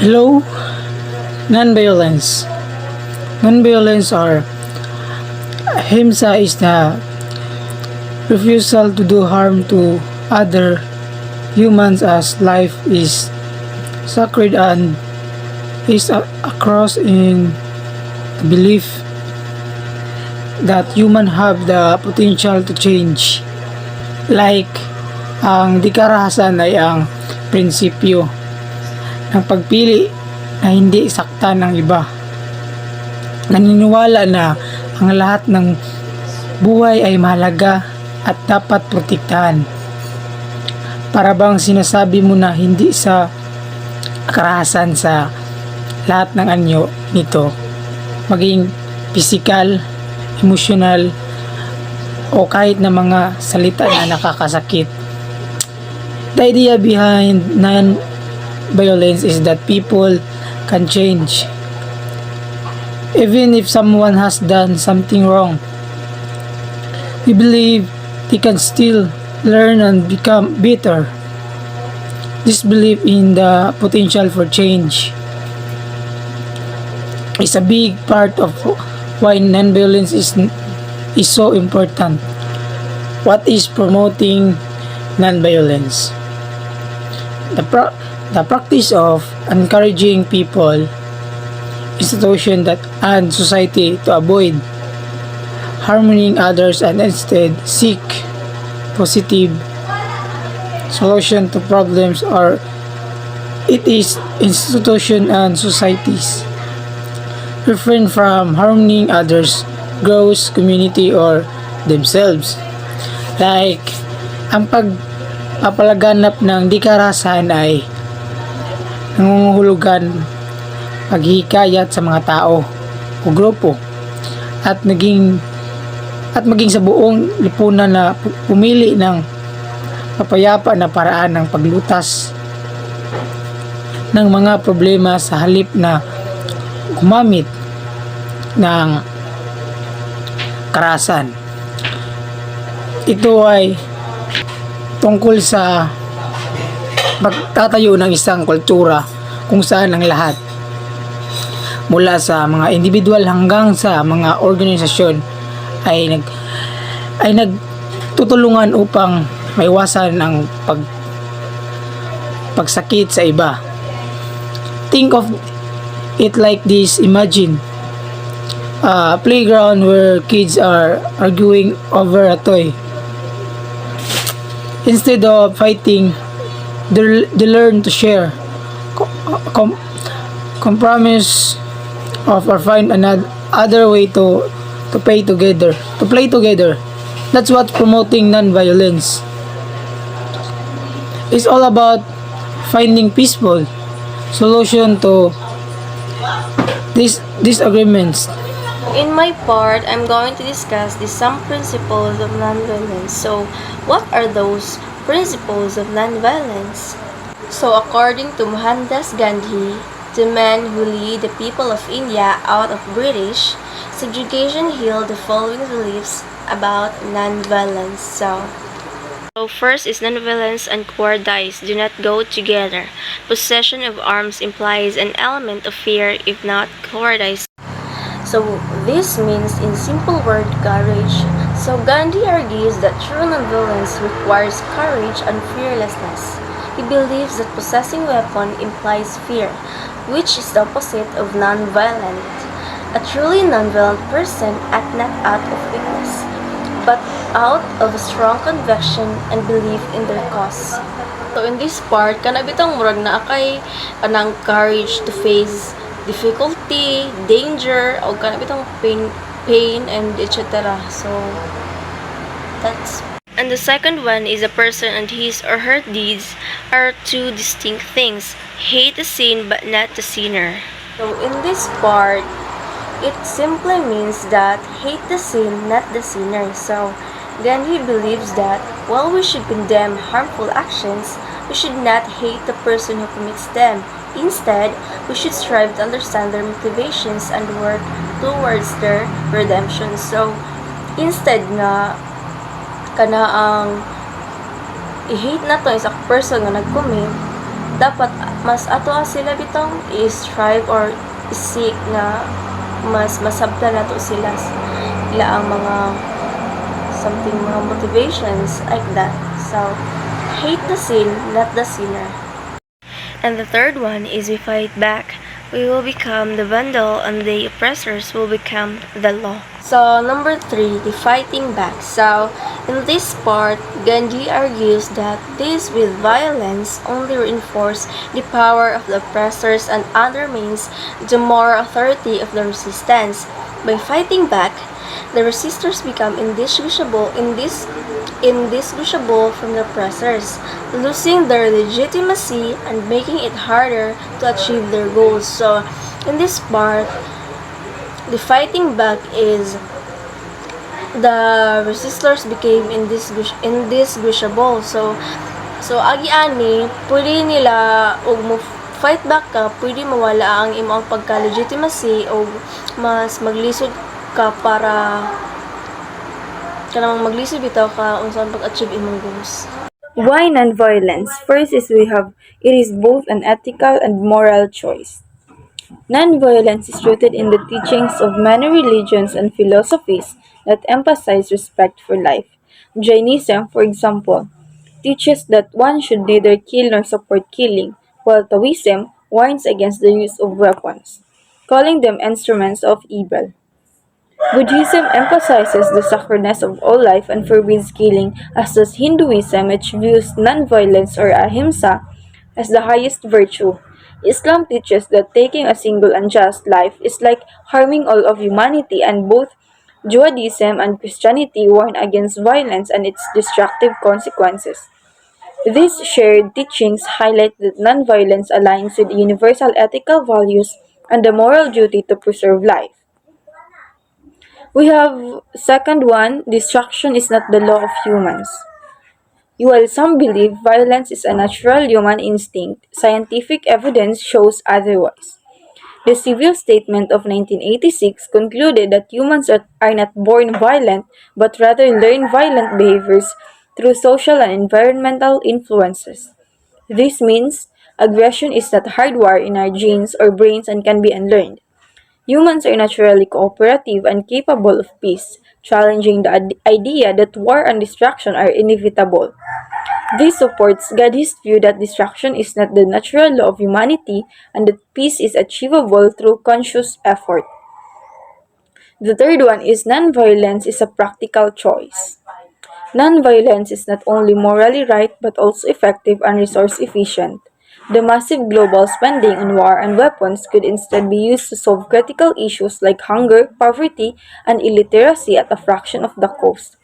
Hello, non-violence. Non-violence or ahimsa is the refusal to do harm to other humans as life is sacred and is across in the belief that human have the potential to change. Like, ang dikarahasan ay ang prinsipyo ng pagpili na hindi saktan ng iba. Naniniwala na ang lahat ng buhay ay mahalaga at dapat protektahan. Para bang sinasabi mo na hindi sa karahasan sa lahat ng anyo nito, maging physical, emotional, o kahit na mga salita na nakakasakit. The idea behind non-violence is that people can change. Even if someone has done something wrong, we believe they can still learn and become better. This belief in the potential for change is a big part of why non-violence is so important. What is promoting non-violence? The practice of encouraging people, institution that and society to avoid harming others and instead seek positive solution to problems, or it is institution and societies refrain from harming others, grows community or themselves. Like, ang pagpapalaganap ng dikarasan ay nangungulugan paghihikayat sa mga tao o grupo at maging sa buong lipunan na pumili ng mapayapa na paraan ng paglutas ng mga problema sa halip na gumamit ng karahasan. Ito ay tungkol sa pagtatayo ng isang kultura kung saan ang lahat, mula sa mga individual hanggang sa mga organisasyon, ay nagtutulungan upang maiwasan ang pagsakit sa iba. Think of it like this. Imagine a playground where kids are arguing over a toy. Instead of fighting, they learn to share, compromise, or find another way to play together. That's what promoting non-violence. It's all about finding peaceful solution to these disagreements. In my part, I'm going to discuss some principles of nonviolence. So, what are those principles of nonviolence? So, according to Mohandas Gandhi, the man who lead the people of India out of British subjugation, held the following beliefs about nonviolence. So first is nonviolence and cowardice do not go together. Possession of arms implies an element of fear, if not cowardice. So this means, in simple word, courage. So Gandhi argues that true nonviolence requires courage and fearlessness. He believes that possessing weapon implies fear, which is the opposite of nonviolent. A truly nonviolent person act not out of weakness, but out of a strong conviction and belief in their cause. So in this part, kanabitang murag na akay anang courage to face difficulty, danger, o kanabitang pain and etc. So that's. And the second one is a person and his or her deeds are two distinct things. Hate the sin but not the sinner. So in this part, it simply means that hate the sin, not the sinner. So Gandhi believes that while we should condemn harmful actions, we should not hate the person who commits them. Instead, we should strive to understand their motivations and work towards their redemption. So instead na kana ang i-hate na to is a person nga nag-commit, dapat mas atoa sila bitong i-strive or i-seek nga mas masabta nato sila ila ang mga something mga motivations like that. So hate the sin, not the sinner. And the third one is we fight back. We will become the vandal and the oppressors will become the law. So number 3, the fighting back. So in this part, Gandhi argues that this with violence only reinforce the power of the oppressors and undermines the moral authority of the resistance. By fighting back, the resistors become indistinguishable from the oppressors, losing their legitimacy and making it harder to achieve their goals. So, in this part, the fighting back is the resistors became indistinguishable. So agi ani, pwede nila og mo fight back ka, pwede mawala ang imong pagka-legitimacy o mas maglisod ka para kanang maglisod bitaw ka unsa pag-achieve imong goals. Why nonviolence? First is it is both an ethical and moral choice. Nonviolence is rooted in the teachings of many religions and philosophies that emphasize respect for life. Jainism, for example, teaches that one should neither kill nor support killing, while Taoism warns against the use of weapons, calling them instruments of evil. Buddhism emphasizes the sacredness of all life and forbids killing, as does Hinduism, which views nonviolence or ahimsa as the highest virtue. Islam teaches that taking a single unjust life is like harming all of humanity, and both Judaism and Christianity warn against violence and its destructive consequences. These shared teachings highlight that nonviolence aligns with universal ethical values and the moral duty to preserve life. We have second one, destruction is not the law of humans. While some believe violence is a natural human instinct, scientific evidence shows otherwise. The Civil Statement of 1986 concluded that humans are not born violent, but rather learn violent behaviors through social and environmental influences. This means aggression is not hardwired in our genes or brains and can be unlearned. Humans are naturally cooperative and capable of peace, challenging the idea that war and destruction are inevitable. This supports Gandhi's view that destruction is not the natural law of humanity and that peace is achievable through conscious effort. The third one is nonviolence is a practical choice. Nonviolence is not only morally right but also effective and resource efficient. The massive global spending on war and weapons could instead be used to solve critical issues like hunger, poverty, and illiteracy at a fraction of the cost.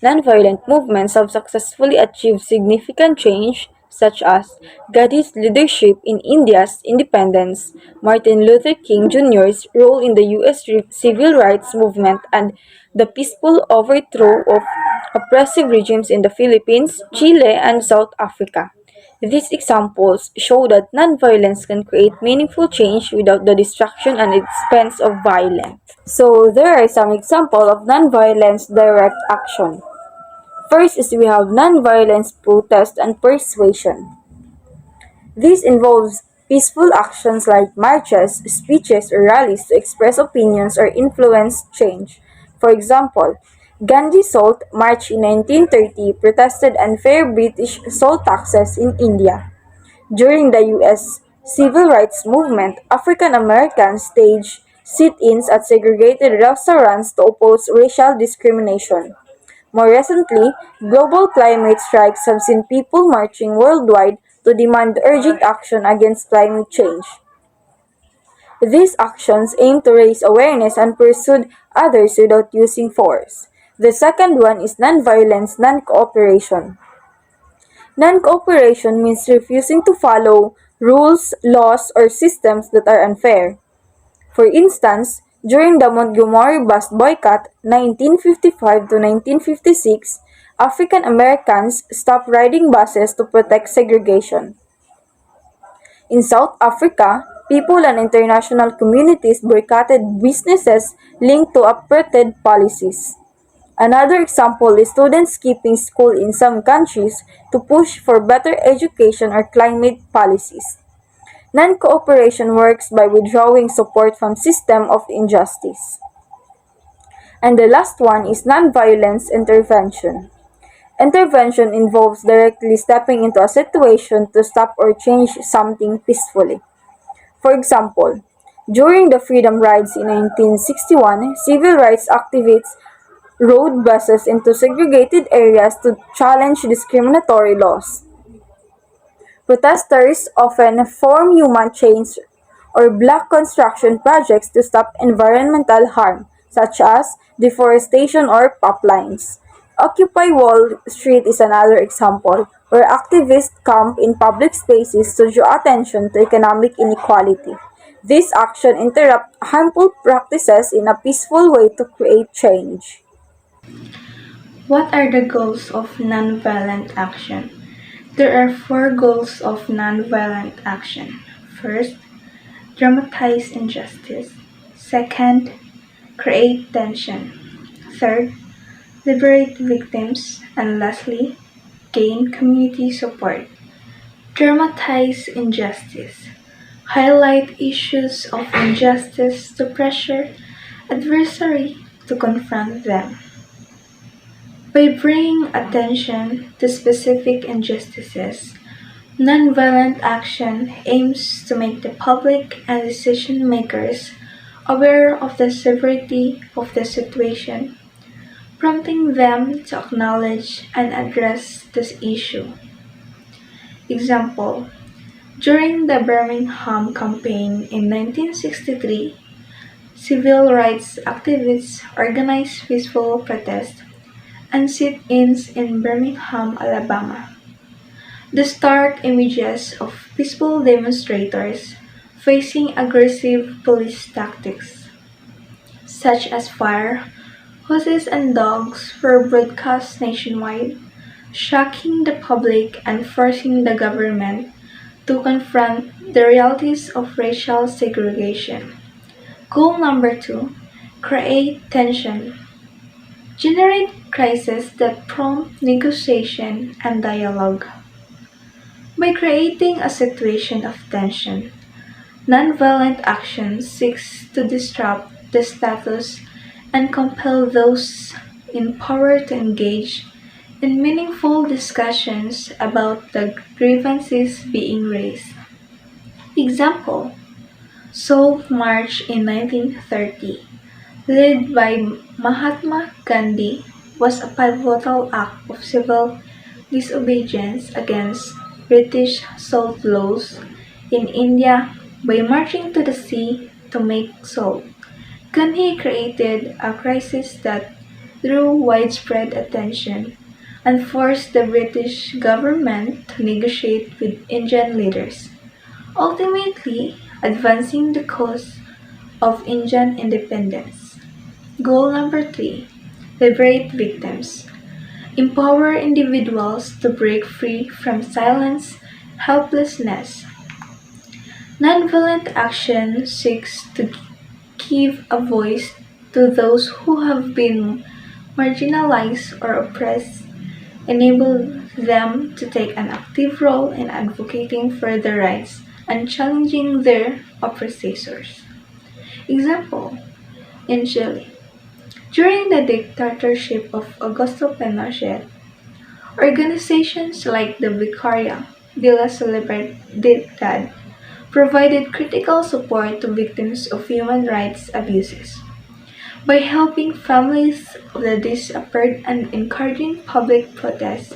Nonviolent movements have successfully achieved significant change, such as Gandhi's leadership in India's independence, Martin Luther King Jr.'s role in the U.S. civil rights movement, and the peaceful overthrow of oppressive regimes in the Philippines, Chile, and South Africa. These examples show that nonviolence can create meaningful change without the destruction and expense of violence. So, there are some examples of nonviolence direct action. First is we have nonviolence protest and persuasion. This involves peaceful actions like marches, speeches, or rallies to express opinions or influence change. For example, Gandhi Salt March in 1930 protested unfair British salt taxes in India. During the U.S. Civil Rights Movement, African Americans staged sit-ins at segregated restaurants to oppose racial discrimination. More recently, global climate strikes have seen people marching worldwide to demand urgent action against climate change. These actions aim to raise awareness and pursue others without using force. The second one is nonviolence, non-cooperation. Non-cooperation means refusing to follow rules, laws, or systems that are unfair. For instance, during the Montgomery bus boycott 1955 to 1956, African Americans stopped riding buses to protect segregation. In South Africa, people and international communities boycotted businesses linked to apartheid policies. Another example is students skipping school in some countries to push for better education or climate policies. Non-cooperation works by withdrawing support from system of injustice. And the last one is non-violence intervention. Intervention involves directly stepping into a situation to stop or change something peacefully. For example, during the freedom rides in 1961, civil rights activists rode buses into segregated areas to challenge discriminatory laws. Protesters often form human chains or block construction projects to stop environmental harm, such as deforestation or pipelines. Occupy Wall Street is another example, where activists camp in public spaces to draw attention to economic inequality. This action interrupts harmful practices in a peaceful way to create change. What are the goals of nonviolent action? There are four goals of nonviolent action. First, dramatize injustice. Second, create tension. Third, liberate victims. And lastly, gain community support. Dramatize injustice. Highlight issues of injustice to pressure adversary to confront them. By bringing attention to specific injustices, nonviolent action aims to make the public and decision makers aware of the severity of the situation, prompting them to acknowledge and address this issue. Example: during the Birmingham campaign in 1963, civil rights activists organized peaceful protests and sit-ins in Birmingham, Alabama. The stark images of peaceful demonstrators facing aggressive police tactics, such as fire, hoses, and dogs, were broadcast nationwide, shocking the public and forcing the government to confront the realities of racial segregation. Goal number two: create tension. Generate crises that prompt negotiation and dialogue. By creating a situation of tension, nonviolent action seeks to disrupt the status and compel those in power to engage in meaningful discussions about the grievances being raised. Example: Salt March in 1930, led by Mahatma Gandhi, was a pivotal act of civil disobedience against British salt laws in India. By marching to the sea to make salt, Gandhi created a crisis that drew widespread attention and forced the British government to negotiate with Indian leaders, ultimately advancing the cause of Indian independence. Goal number three: liberate victims. Empower individuals to break free from silence, helplessness. Nonviolent action seeks to give a voice to those who have been marginalized or oppressed, enable them to take an active role in advocating for their rights and challenging their oppressors. Example: in Chile, during the dictatorship of Augusto Pinochet, organizations like the Vicaria de la Solidaridad provided critical support to victims of human rights abuses. By helping families of the disappeared and encouraging public protests,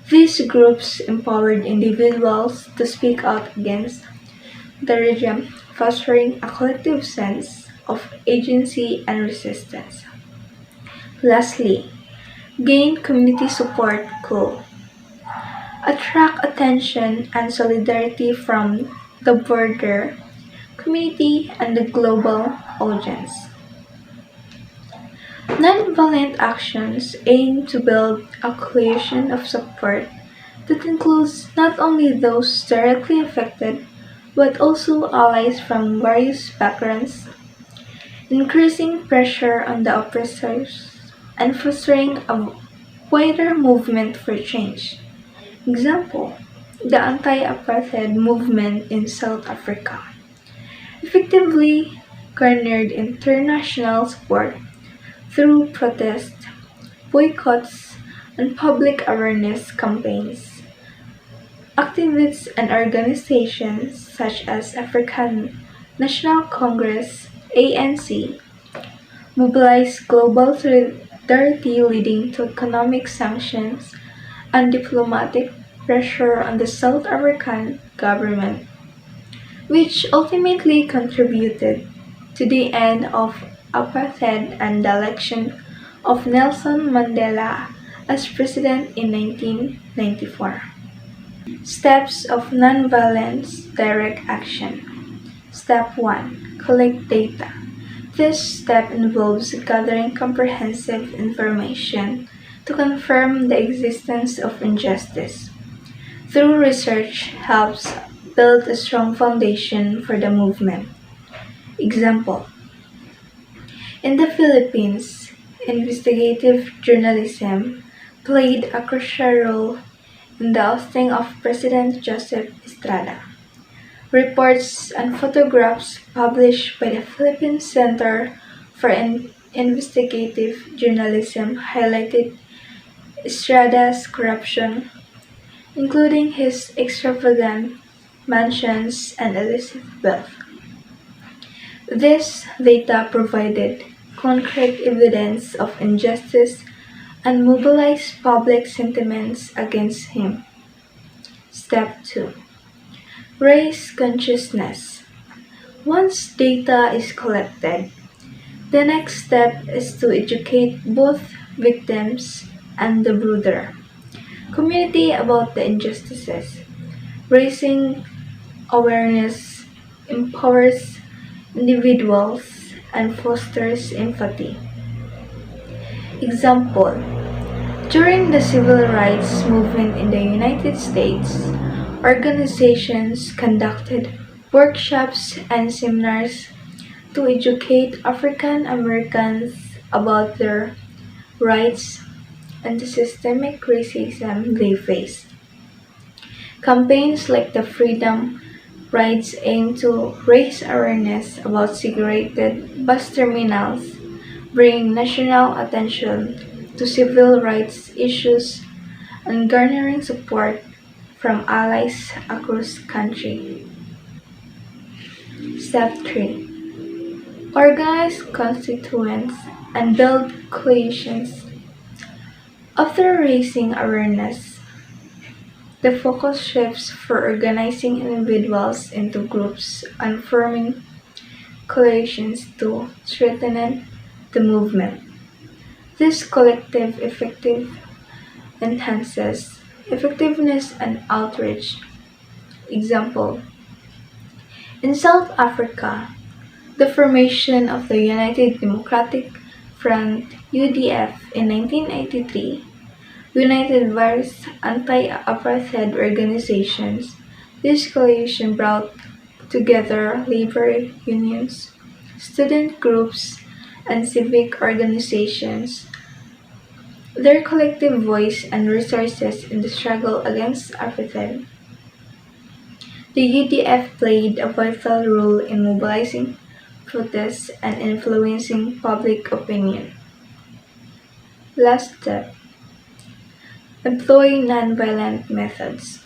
these groups empowered individuals to speak out against the regime, fostering a collective sense of agency and resistance. Lastly, gain community support. Goal: attract attention and solidarity from the broader community and the global audience. Nonviolent actions aim to build a coalition of support that includes not only those directly affected but also allies from various backgrounds, increasing pressure on the oppressors and fostering a wider movement for change. Example, the anti-apartheid movement in South Africa effectively garnered international support through protests, boycotts, and public awareness campaigns. Activists and organizations such as African National Congress (ANC) mobilized global solidarity leading to economic sanctions and diplomatic pressure on the South African government, which ultimately contributed to the end of apartheid and the election of Nelson Mandela as president in 1994. Steps of Nonviolence Direct Action. Step 1. Collect data. This step involves gathering comprehensive information to confirm the existence of injustice. Through research helps build a strong foundation for the movement. Example: in the Philippines, investigative journalism played a crucial role in the ousting of President Joseph Estrada. Reports and photographs published by the Philippine Center for Investigative Journalism highlighted Estrada's corruption, including his extravagant mansions and illicit wealth. This data provided concrete evidence of injustice and mobilized public sentiments against him. Step 2. Raise consciousness. Once data is collected, the next step is to educate both victims and the broader community about the injustices. Raising awareness empowers individuals and fosters empathy. Example: during the civil rights movement in the United States, organizations conducted workshops and seminars to educate African Americans about their rights and the systemic racism they face. Campaigns like the Freedom Rides aim to raise awareness about segregated bus terminals, bringing national attention to civil rights issues, and garnering support from allies across country. Step 3. Organize constituents and build coalitions. After raising awareness, the focus shifts for organizing individuals into groups and forming coalitions to strengthen the movement. This collective effective enhances effectiveness and outreach. Example: in South Africa, the formation of the United Democratic Front (UDF) in 1983 united various anti-apartheid organizations. This coalition brought together labor unions, student groups, and civic organizations. Their collective voice and resources in the struggle against apartheid. The UDF played a vital role in mobilizing protests and influencing public opinion. Last step: employ nonviolent methods.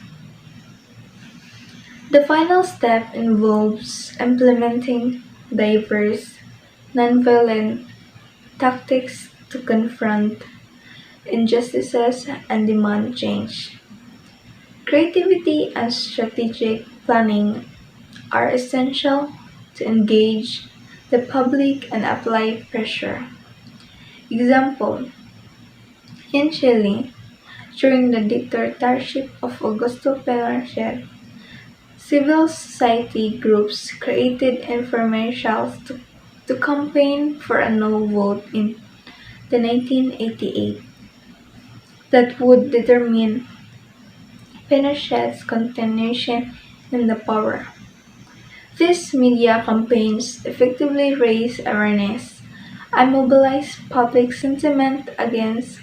The final step involves implementing diverse nonviolent tactics to confront injustices and demand change. Creativity and strategic planning are essential to engage the public and apply pressure. Example: in Chile, during the dictatorship of Augusto Pinochet, civil society groups created infomercials to campaign for a no vote in the 1988 that would determine Pinochet's continuation in the power. These media campaigns effectively raised awareness and mobilize public sentiment against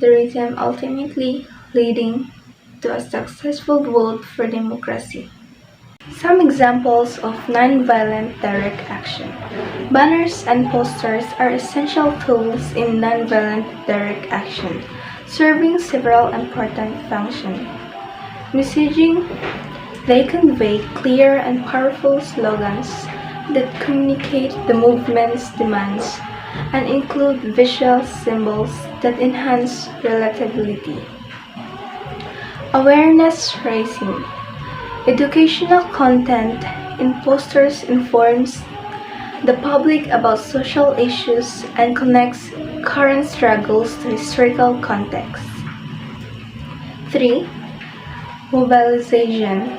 the regime, ultimately leading to a successful vote for democracy. Some examples of nonviolent direct action. Banners and posters are essential tools in nonviolent direct action, serving several important functions. Messaging: they convey clear and powerful slogans that communicate the movement's demands and include visual symbols that enhance relatability. Awareness raising: educational content in posters informs the public about social issues and connects current struggles to historical context. 3. Mobilization: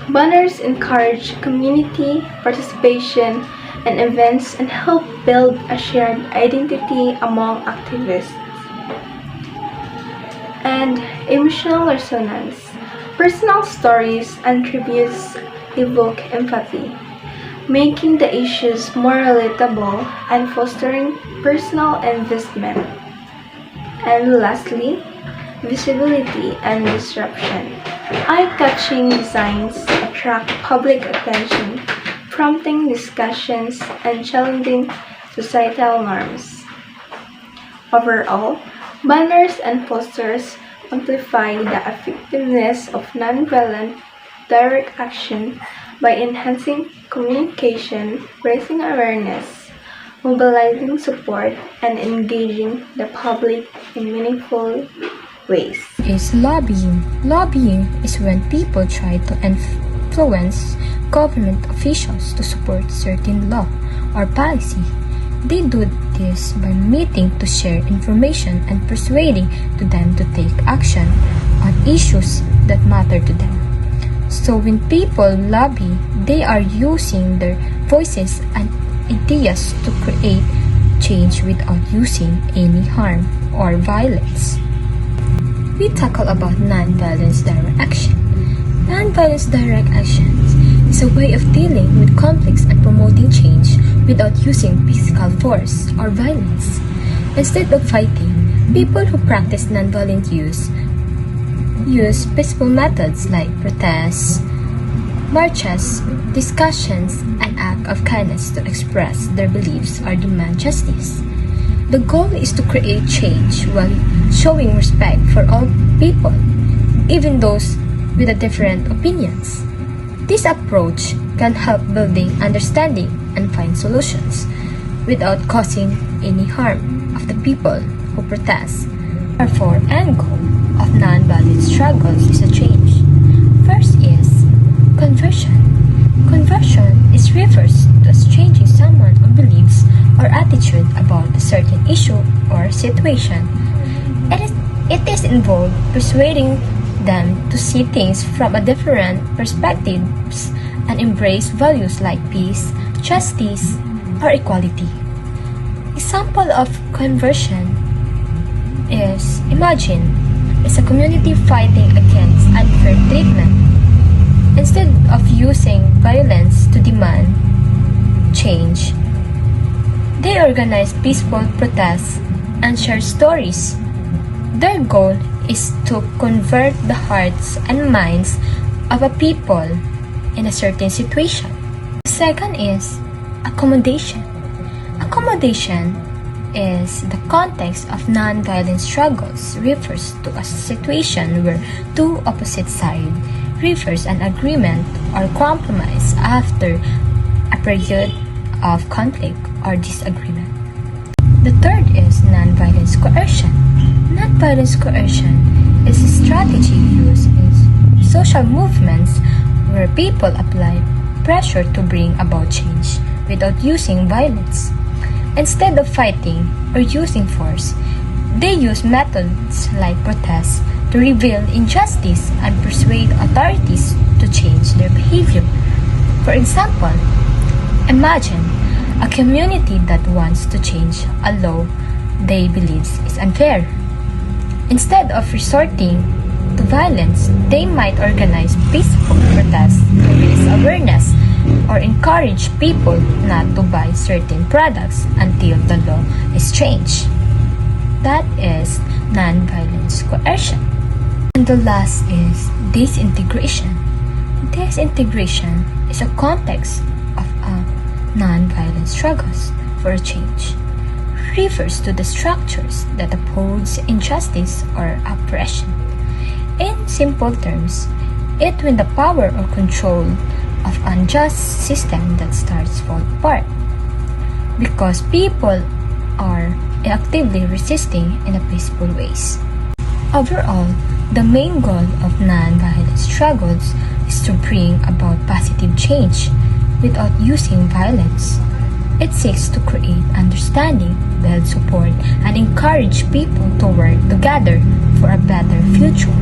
banners encourage community participation in events and help build a shared identity among activists. And emotional resonance: personal stories and tributes evoke empathy, making the issues more relatable and fostering personal investment. And lastly, visibility and disruption. Eye-catching designs attract public attention, prompting discussions and challenging societal norms. Overall, banners and posters amplify the effectiveness of nonviolent direct action by enhancing communication, raising awareness, mobilizing support, and engaging the public in meaningful ways. Is lobbying. Lobbying is when people try to influence government officials to support certain law or policy. They do this by meeting to share information and persuading to them to take action on issues that matter to them. So when people lobby, they are using their voices and ideas to create change without using any harm or violence. We tackle about nonviolence direct action. Nonviolence direct actions is a way of dealing with conflicts and promoting change without using physical force or violence. Instead of fighting, people who practice nonviolent use peaceful methods like protests, marches, discussions, and acts of kindness to express their beliefs or demand justice. The goal is to create change while showing respect for all people, even those with different opinions. This approach can help building understanding and find solutions without causing any harm of the people who protest. Therefore, end goal of nonviolent struggles is a change. First is conversion. Conversion is refers to as changing someone's beliefs or attitude about a certain issue or situation. It is involved persuading them to see things from a different perspectives and embrace values like peace, justice, or equality. Example of conversion is imagine is a community fighting against unfair treatment. Instead of using violence to demand change, they organize peaceful protests and share stories. Their goal is to convert the hearts and minds of a people in a certain situation. The second is accommodation. Accommodation is the context of nonviolent struggles refers to a situation where two opposite sides reach an agreement or compromise after a period of conflict or disagreement. The third is nonviolence coercion. Nonviolence coercion is a strategy used in social movements where people apply pressure to bring about change without using violence. Instead of fighting or using force, they use methods like protests to reveal injustice and persuade authorities to change their behavior. For example, imagine a community that wants to change a law they believe is unfair. Instead of resorting to violence, they might organize peaceful protests to raise awareness or encourage people not to buy certain products until the law is changed. That is non-violence coercion. And the last is disintegration. Disintegration is a context of a non-violent struggles for a change. Refers to the structures that oppose injustice or oppression. In simple terms, it when the power or control of unjust system that starts fall apart. Because people are actively resisting in a peaceful ways. Overall, the main goal of non-violent struggles is to bring about positive change without using violence. It seeks to create understanding, build support, and encourage people to work together for a better future.